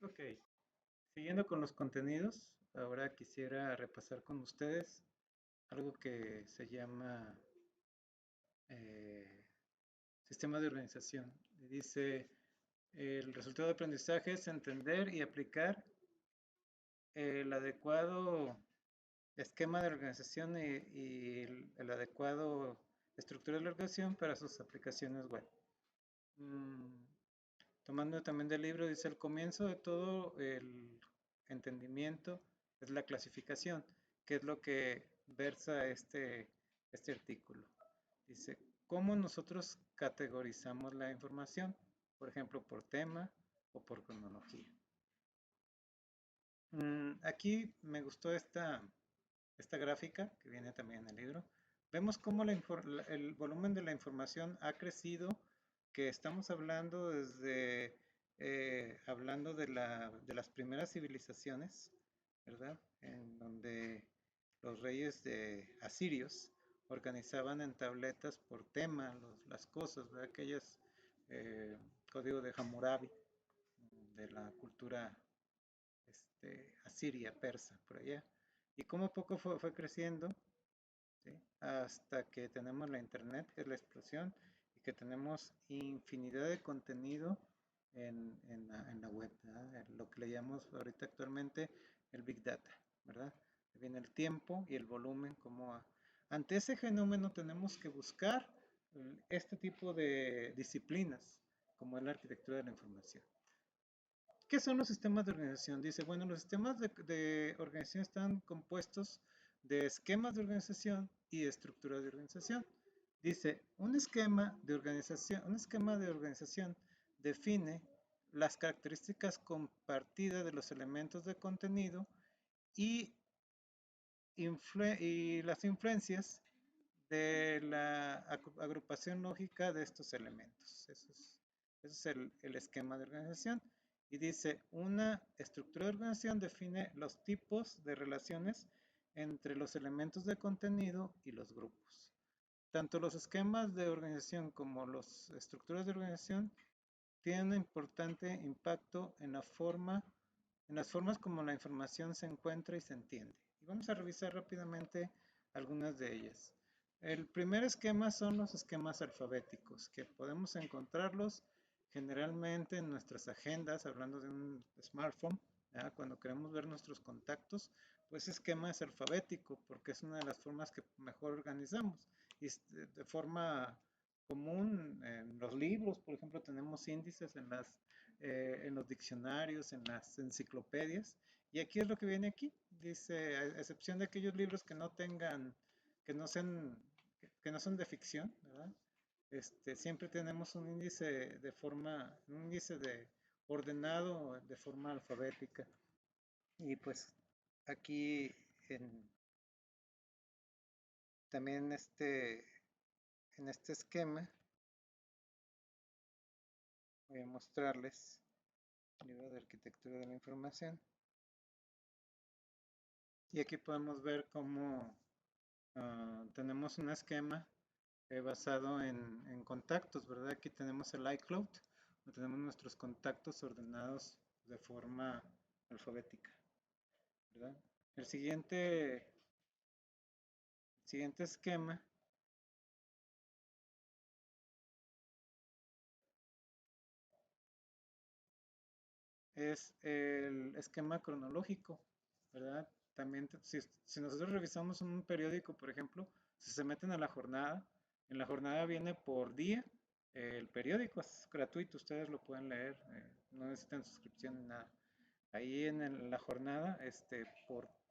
Ok, siguiendo con los contenidos, ahora quisiera repasar con ustedes algo que se llama eh, sistema de organización. Dice, el resultado de aprendizaje es entender y aplicar el adecuado esquema de organización y el adecuado estructura de la organización para sus aplicaciones web. Mm, Tomando también del libro, dice, el comienzo de todo el entendimiento es la clasificación, que es lo que versa este artículo. Dice, ¿cómo nosotros categorizamos la información? Por ejemplo, por tema o por cronología. Aquí me gustó esta gráfica que viene también en el libro. Vemos cómo el volumen de la información ha crecido, que estamos hablando desde, hablando de las primeras civilizaciones, ¿verdad? En donde los reyes de asirios organizaban en tabletas por tema las cosas, ¿verdad? Aquellas código de Hammurabi, de la cultura asiria, persa, por allá. Y cómo poco fue creciendo, ¿sí? Hasta que tenemos la internet, que es la explosión, y que tenemos infinidad de contenido en la web, ¿verdad? Lo que le llamamos ahorita actualmente el Big Data, ¿verdad? Viene el tiempo y el volumen, ante ese fenómeno tenemos que buscar este tipo de disciplinas, como es la arquitectura de la información. ¿Qué son los sistemas de organización? Dice, bueno, los sistemas de organización están compuestos de esquemas de organización y de estructuras de organización. Dice, un esquema de organización define las características compartidas de los elementos de contenido y, y las influencias de la agrupación lógica de estos elementos. Ese es el esquema de organización. Y dice, una estructura de organización define los tipos de relaciones entre los elementos de contenido y los grupos. Tanto los esquemas de organización como las estructuras de organización tienen un importante impacto en las formas como la información se encuentra y se entiende. Y vamos a revisar rápidamente algunas de ellas. El primer esquema son los esquemas alfabéticos, que podemos encontrarlos generalmente en nuestras agendas, hablando de un smartphone, ¿ya? Cuando queremos ver nuestros contactos, pues esquema es alfabético, porque es una de las formas que mejor organizamos. Y de forma común en los libros, por ejemplo, tenemos índices en los diccionarios, en las enciclopedias, y aquí es lo que viene aquí. Dice, a excepción de aquellos libros que no tengan, que no sean, que no son de ficción, ¿verdad? Siempre tenemos un índice de ordenado de forma alfabética. Y pues aquí también en este esquema voy a mostrarles el libro de arquitectura de la información. Y aquí podemos ver cómo tenemos un esquema basado en contactos, ¿verdad? Aquí tenemos el iCloud, donde tenemos nuestros contactos ordenados de forma alfabética, ¿verdad? El siguiente esquema es el esquema cronológico, ¿verdad? También, si nosotros revisamos un periódico, por ejemplo, si se meten a la jornada, en la jornada viene por día, el periódico es gratuito, ustedes lo pueden leer, no necesitan suscripción ni nada. Ahí en la jornada,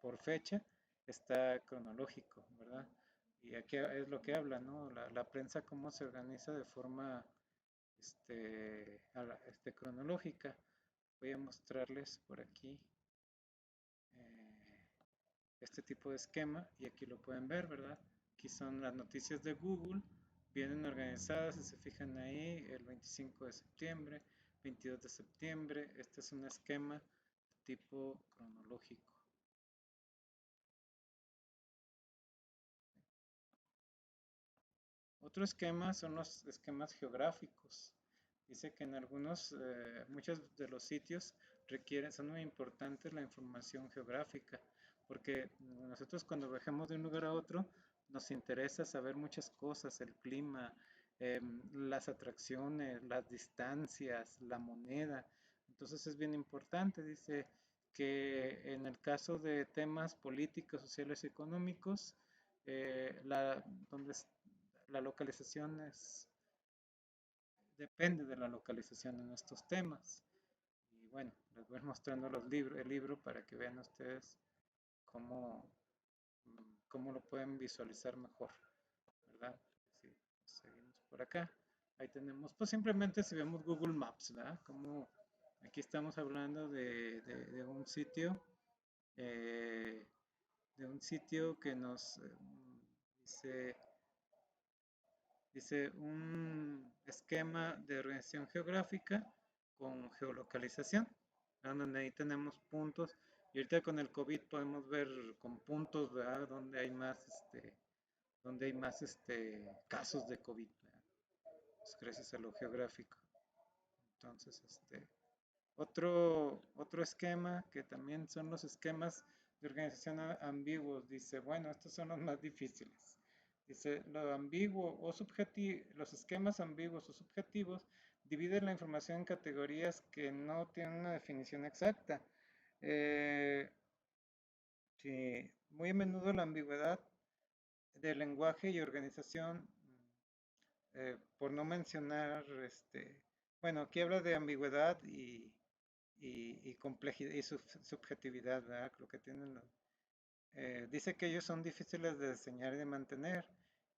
por fecha, está cronológico, ¿verdad? Y aquí es lo que habla, ¿no? La prensa cómo se organiza de forma cronológica. Voy a mostrarles por aquí eh, este tipo de esquema y aquí lo pueden ver, ¿verdad? Aquí son las noticias de Google, vienen organizadas, si se fijan ahí, el 25 de septiembre, 22 de septiembre, este es un esquema tipo cronológico. Otro esquema son los esquemas geográficos. Dice que en muchos de los sitios son muy importantes la información geográfica, porque nosotros cuando viajamos de un lugar a otro nos interesa saber muchas cosas, el clima, las atracciones, las distancias, la moneda. Entonces es bien importante, dice que en el caso de temas políticos, sociales y económicos, donde la localización depende de la localización en estos temas. Y bueno, les voy mostrando el libro para que vean ustedes cómo, cómo lo pueden visualizar mejor, ¿verdad? Si seguimos por acá, ahí tenemos, pues simplemente si vemos Google Maps, ¿verdad? Como aquí estamos hablando de un sitio, eh, que nos dice, un esquema de organización geográfica con geolocalización, donde ahí tenemos puntos. Y ahorita con el COVID podemos ver con puntos, ¿verdad? Donde hay más casos de COVID, ¿verdad? Pues gracias a lo geográfico. Entonces, otro esquema que también son los esquemas de organización ambiguos. Dice, bueno, estos son los más difíciles. Dice, los esquemas ambiguos o subjetivos dividen la información en categorías que no tienen una definición exacta. Eh, sí, muy a menudo la ambigüedad de lenguaje y organización, por no mencionar, bueno, aquí habla de ambigüedad y complejidad y subjetividad, ¿verdad? Lo que tienen, dice que ellos son difíciles de diseñar y de mantener.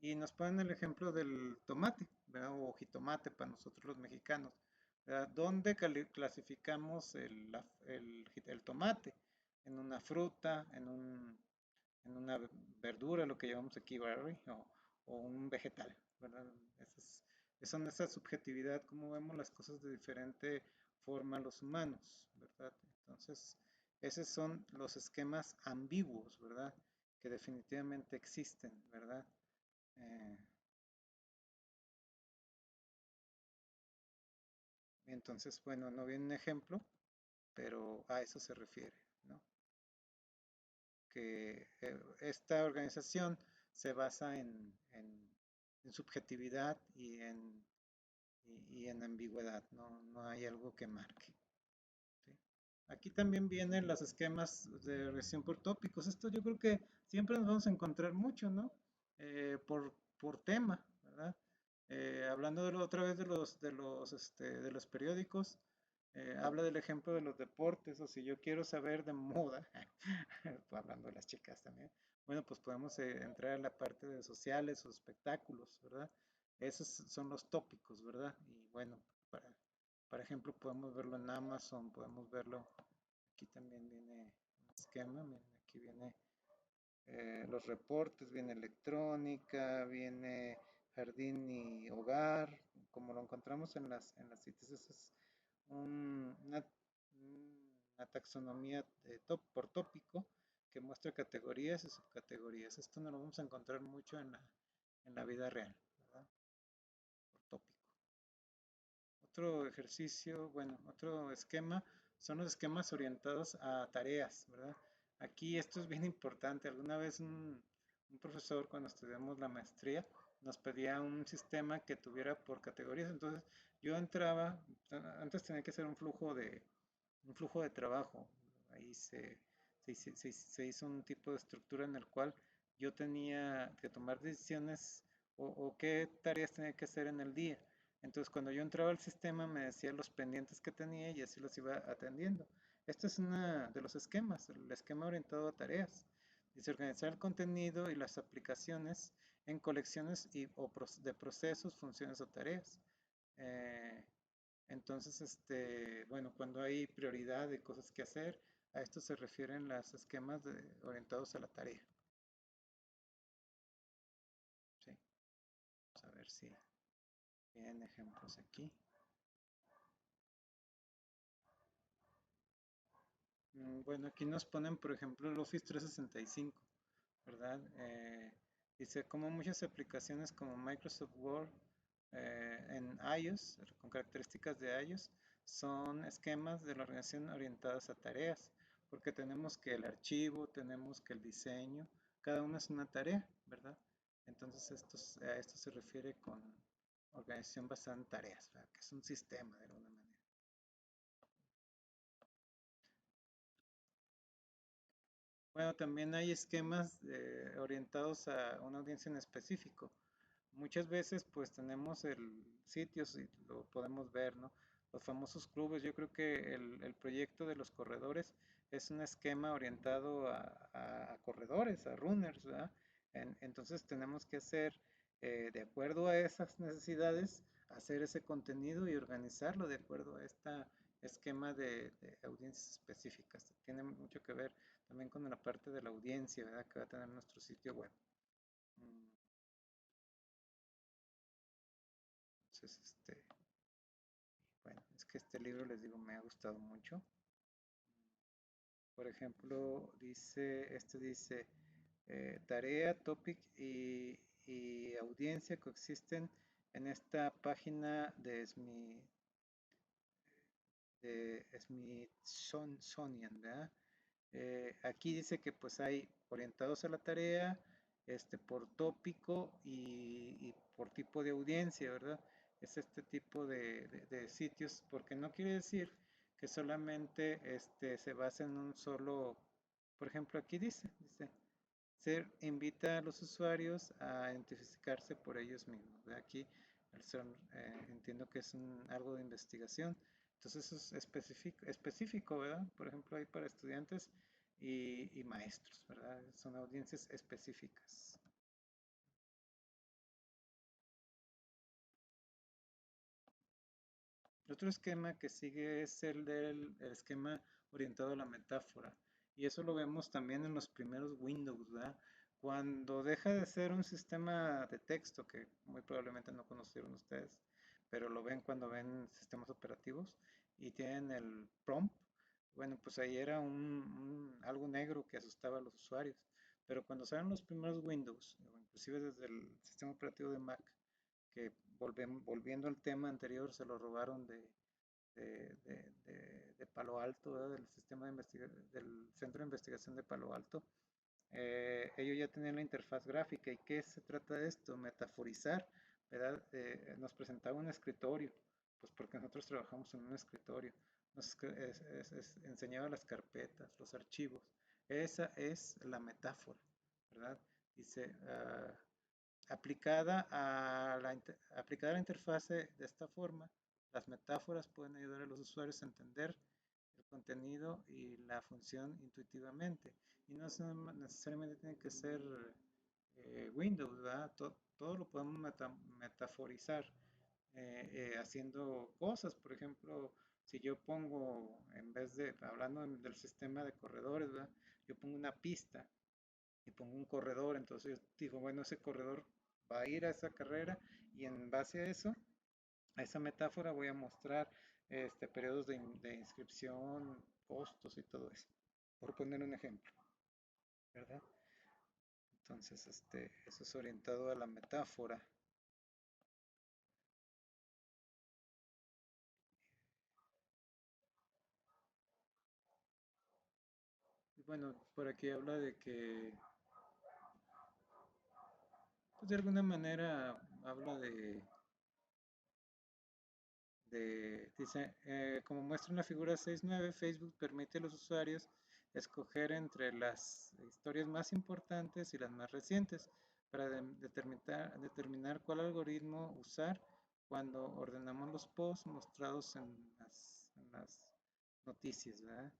Y nos ponen el ejemplo del tomate, ¿verdad? O jitomate para nosotros los mexicanos, ¿verdad? ¿Dónde clasificamos el tomate? ¿En una fruta, en una verdura, lo que llamamos aquí berry, o un vegetal, ¿verdad? Son esa subjetividad, cómo vemos las cosas de diferente forma los humanos, ¿verdad? Entonces, esos son los esquemas ambiguos, ¿verdad? Que definitivamente existen, ¿verdad? Eh, entonces, bueno, no viene un ejemplo, pero a eso se refiere, ¿no? Que esta organización se basa en subjetividad y en ambigüedad, no hay algo que marque. ¿Sí? Aquí también vienen los esquemas de regresión por tópicos. Esto yo creo que siempre nos vamos a encontrar mucho, ¿no? Por tema, ¿verdad? Hablando otra vez de los periódicos, habla del ejemplo de los deportes, o si yo quiero saber de moda, hablando de las chicas también, bueno, pues podemos entrar en la parte de sociales o espectáculos, ¿verdad? Esos son los tópicos, ¿verdad? Y bueno, para ejemplo, podemos verlo en Amazon, podemos verlo, aquí también viene un esquema, miren, aquí viene los reportes, viene electrónica, viene jardín y hogar, como lo encontramos en las citas, eso es una taxonomía por tópico que muestra categorías y subcategorías. Esto no lo vamos a encontrar mucho en la vida real, ¿verdad? Por tópico. Otro ejercicio, bueno, otro esquema son los esquemas orientados a tareas, ¿verdad? Aquí esto es bien importante. Alguna vez un profesor cuando estudiamos la maestría nos pedía un sistema que tuviera por categorías. Entonces yo entraba, antes tenía que hacer un flujo de trabajo. Ahí se hizo un tipo de estructura en el cual yo tenía que tomar decisiones o qué tareas tenía que hacer en el día. Entonces, cuando yo entraba al sistema, me decía los pendientes que tenía y así los iba atendiendo. Este es uno de los esquemas, el esquema orientado a tareas. Dice organizar el contenido y las aplicaciones en colecciones de procesos, funciones o tareas. Eh, entonces, bueno, cuando hay prioridad de cosas que hacer, a esto se refieren los esquemas orientados a la tarea. Sí, vamos a ver si tienen ejemplos aquí. Bueno, aquí nos ponen, por ejemplo, el Office 365, ¿verdad? Dice, como muchas aplicaciones como Microsoft Word en iOS, con características de iOS, son esquemas de la organización orientados a tareas, porque tenemos que el archivo, tenemos que el diseño, cada uno es una tarea, ¿verdad? Entonces a esto se refiere con organización basada en tareas, ¿verdad? Que es un sistema de alguna manera. Bueno, también hay esquemas orientados a una audiencia en específico. Muchas veces pues tenemos el sitio, si lo podemos ver, ¿no? Los famosos clubes, yo creo que el proyecto de los corredores es un esquema orientado a corredores, a runners, ¿verdad? Entonces tenemos que hacer, de acuerdo a esas necesidades, hacer ese contenido y organizarlo de acuerdo a este esquema de audiencias específicas. Tiene mucho que ver también con la parte de la audiencia, ¿verdad? Que va a tener nuestro sitio web. Mm, Entonces, bueno, es que este libro, les digo, me ha gustado mucho. Por ejemplo, dice, tarea, topic y audiencia coexisten en esta página de Smithsonian, ¿verdad? Aquí dice que pues hay orientados a la tarea, por tópico y por tipo de audiencia, ¿verdad? Es este tipo de sitios, porque no quiere decir que solamente se basa en un solo, por ejemplo, aquí dice, se invita a los usuarios a identificarse por ellos mismos. ¿Ve? Aquí entiendo que es algo de investigación. Entonces eso es específico, ¿verdad? Por ejemplo, hay para estudiantes y maestros, ¿verdad? Son audiencias específicas. Otro esquema que sigue es el esquema orientado a la metáfora. Y eso lo vemos también en los primeros Windows, ¿verdad? Cuando deja de ser un sistema de texto, que muy probablemente no conocieron ustedes, pero lo ven cuando ven sistemas operativos y tienen el prompt, bueno, pues ahí era algo negro que asustaba a los usuarios. Pero cuando salen los primeros Windows, o inclusive desde el sistema operativo de Mac, que volviendo al tema anterior, se lo robaron de Palo Alto, ¿verdad? Del sistema del Centro de Investigación de Palo Alto. Ellos ya tenían la interfaz gráfica. ¿Y qué se trata de esto? Metaforizar, ¿verdad? Nos presentaba un escritorio, pues porque nosotros trabajamos en un escritorio. Enseñaba las carpetas, los archivos. Esa es la metáfora, ¿verdad? Dice, aplicada a la interfase de esta forma, las metáforas pueden ayudar a los usuarios a entender el contenido y la función intuitivamente. Y no necesariamente tiene que ser Windows, ¿verdad? Todo lo podemos metaforizar haciendo cosas. Por ejemplo, si yo pongo, en vez de, hablando del sistema de corredores, ¿verdad? Yo pongo una pista y pongo un corredor, entonces digo, bueno, ese corredor va a ir a esa carrera y en base a eso, a esa metáfora voy a mostrar periodos de inscripción, costos y todo eso, por poner un ejemplo, ¿verdad? Entonces, eso es orientado a la metáfora. Y bueno, por aquí habla de que, pues de alguna manera habla dice, como muestra en la figura 6.9, Facebook permite a los usuarios escoger entre las historias más importantes y las más recientes para determinar cuál algoritmo usar cuando ordenamos los posts mostrados en las noticias, ¿verdad?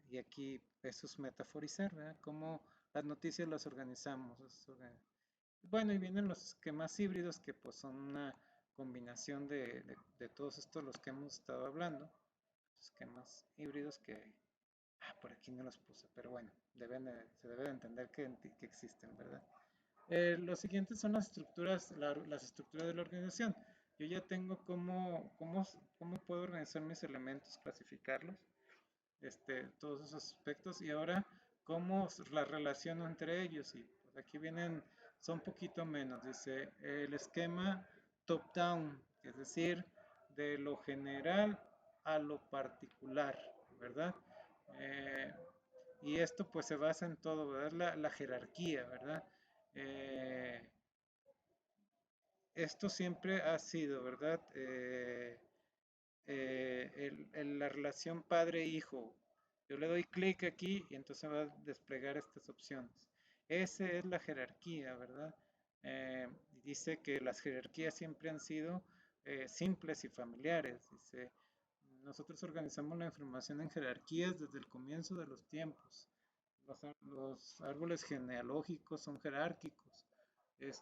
Y aquí eso es metaforizar, ¿verdad? Cómo las noticias las organizamos. Bueno, y vienen los esquemas híbridos que pues son una combinación de todos estos los que hemos estado hablando. Esquemas híbridos que, por aquí no los puse, pero bueno, se debe de entender que existen, ¿verdad? Los siguientes son las estructuras, las estructuras de la organización. Yo ya tengo cómo puedo organizar mis elementos, clasificarlos, todos esos aspectos y ahora cómo las relaciono entre ellos. Y pues aquí son poquito menos, dice el esquema top-down, es decir, de lo general a lo particular, ¿verdad? Eh, y esto pues se basa en todo, ¿verdad? La jerarquía, ¿verdad? Eh, Esto siempre ha sido, ¿verdad? La relación padre-hijo. Yo le doy clic aquí y entonces va a desplegar estas opciones. Esa es la jerarquía, ¿verdad? Dice que las jerarquías siempre han sido simples y familiares. Dice, nosotros organizamos la información en jerarquías desde el comienzo de los tiempos. Los árboles genealógicos son jerárquicos.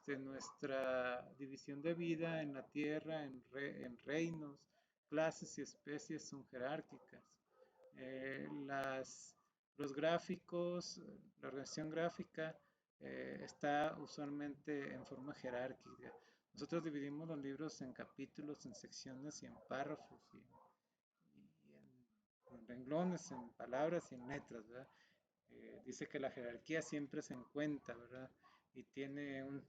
Nuestra división de vida en la tierra, en reinos, clases y especies son jerárquicas. Los gráficos, la organización gráfica está usualmente en forma jerárquica. Nosotros dividimos los libros en capítulos, en secciones y en párrafos y en renglones, en palabras y en letras, ¿verdad? Dice que la jerarquía siempre se encuentra, ¿verdad? Y tiene un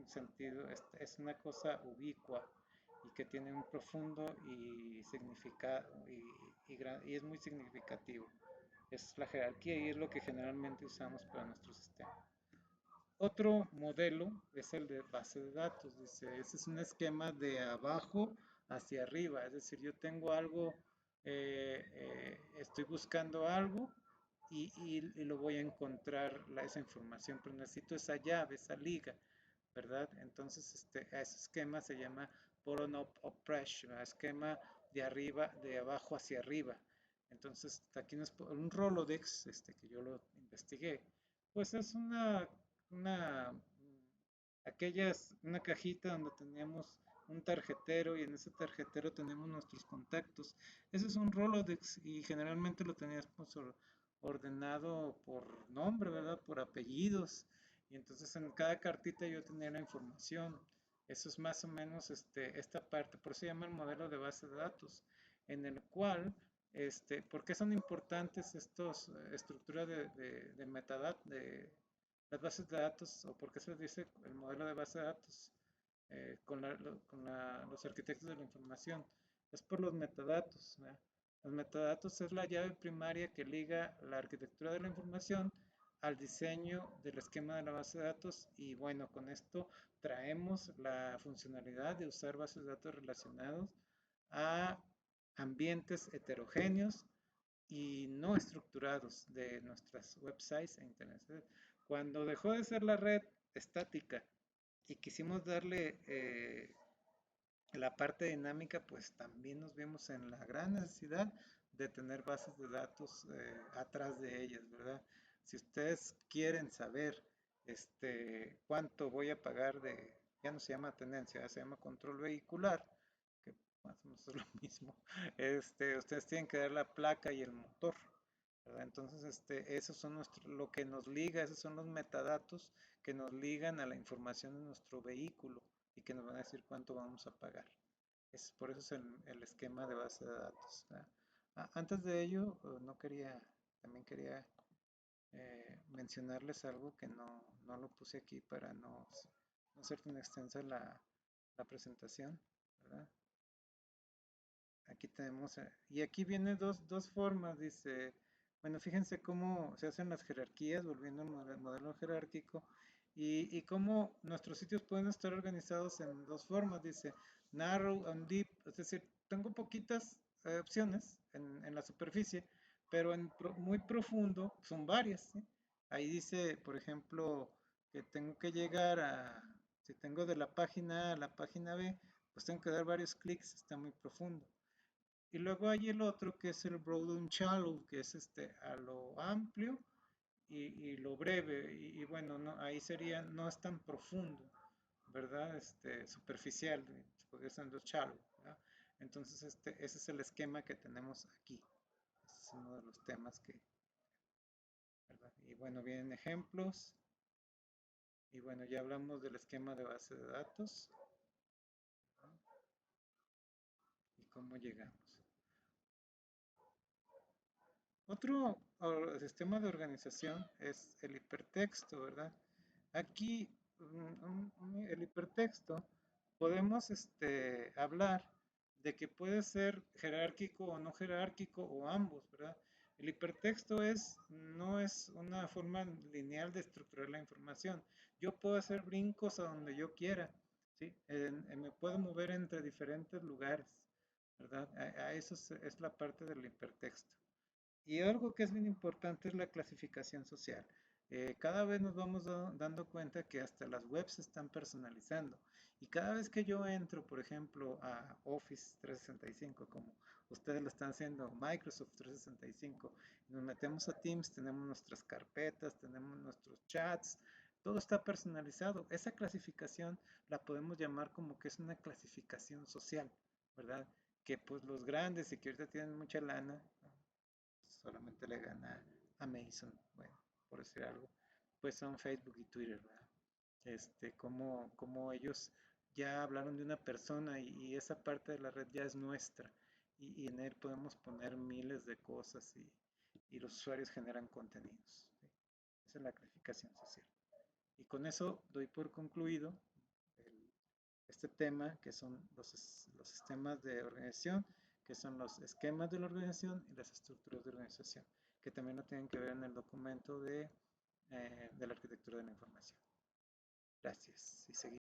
sentido, es una cosa ubicua y que tiene un profundo y significado y es muy significativo. Es la jerarquía y es lo que generalmente usamos para nuestro sistema. Otro modelo es el de base de datos. Dice, ese es un esquema de abajo hacia arriba. Es decir, yo tengo algo, estoy buscando algo y lo voy a encontrar esa información, pero necesito esa llave, esa liga, ¿verdad? Entonces, a ese esquema se llama bottom-up oppression, esquema de arriba, de abajo hacia arriba. Entonces, aquí un Rolodex, que yo lo investigué, pues es una cajita donde teníamos un tarjetero y en ese tarjetero tenemos nuestros contactos. Ese es un Rolodex y generalmente lo teníamos ordenado por nombre, ¿verdad? Por apellidos. Y entonces en cada cartita yo tenía la información. Eso es más o menos esta parte, por eso se llama el modelo de base de datos, en el cual, ¿por qué son importantes estas estructuras de metadatos, de las bases de datos, o por qué se dice el modelo de base de datos los arquitectos de la información? Es por los metadatos, ¿verdad? Los metadatos es la llave primaria que liga la arquitectura de la información al diseño del esquema de la base de datos y bueno, con esto traemos la funcionalidad de usar bases de datos relacionados a ambientes heterogéneos y no estructurados de nuestras websites e internet. Cuando dejó de ser la red estática y quisimos darle la parte dinámica, pues también nos vimos en la gran necesidad de tener bases de datos atrás de ellas, ¿verdad? Si ustedes quieren saber cuánto voy a pagar ya no se llama tenencia, ya se llama control vehicular, que más o menos es lo mismo, ustedes tienen que dar la placa y el motor, ¿verdad? Entonces, esos son lo que nos liga, esos son los metadatos que nos ligan a la información de nuestro vehículo y que nos van a decir cuánto vamos a pagar. Por eso es el esquema de base de datos, ¿verdad? Antes de ello, también quería mencionarles algo que no lo puse aquí para no hacer tan extensa la presentación, ¿verdad? Aquí tenemos, y aquí viene dos formas, dice, bueno, fíjense cómo se hacen las jerarquías, volviendo al modelo jerárquico, y cómo nuestros sitios pueden estar organizados en dos formas, dice, narrow and deep, es decir, tengo poquitas opciones en la superficie, pero muy profundo son varias, ¿sí? Ahí dice, por ejemplo, que tengo que llegar si tengo de la página A a la página B, pues tengo que dar varios clics, está muy profundo. Y luego hay el otro que es el broad and shallow, que es a lo amplio y lo breve. Y bueno, no, ahí sería, no es tan profundo, ¿verdad? Superficial, podría ser los shallow, ¿verdad? Entonces, ese es el esquema que tenemos aquí. Ese es uno de los temas ¿verdad? Y bueno, vienen ejemplos. Y bueno, ya hablamos del esquema de base de datos, ¿verdad? Y cómo llegamos. Otro sistema de organización es el hipertexto, ¿verdad? Aquí, el hipertexto, podemos hablar de que puede ser jerárquico o no jerárquico o ambos, ¿verdad? El hipertexto no es una forma lineal de estructurar la información. Yo puedo hacer brincos a donde yo quiera, ¿sí? Me puedo mover entre diferentes lugares, ¿verdad? A eso es la parte del hipertexto. Y algo que es bien importante es la clasificación social. Cada vez nos vamos dando cuenta que hasta las webs se están personalizando. Y cada vez que yo entro, por ejemplo, a Office 365, como ustedes lo están haciendo, Microsoft 365, nos metemos a Teams, tenemos nuestras carpetas, tenemos nuestros chats, todo está personalizado. Esa clasificación la podemos llamar como que es una clasificación social, ¿verdad? Que pues los grandes y que ahorita tienen mucha lana, solamente le gana a Mason, bueno, por decir algo, pues son Facebook y Twitter, ¿verdad? Como ellos ya hablaron de una persona y esa parte de la red ya es nuestra y en él podemos poner miles de cosas y los usuarios generan contenidos, ¿sí? Esa es la clasificación social. Y con eso doy por concluido el, este tema, que son los sistemas de organización, que son los esquemas de la organización y las estructuras de organización, que también lo tienen que ver en el documento de la arquitectura de la información. Gracias. Y seguimos.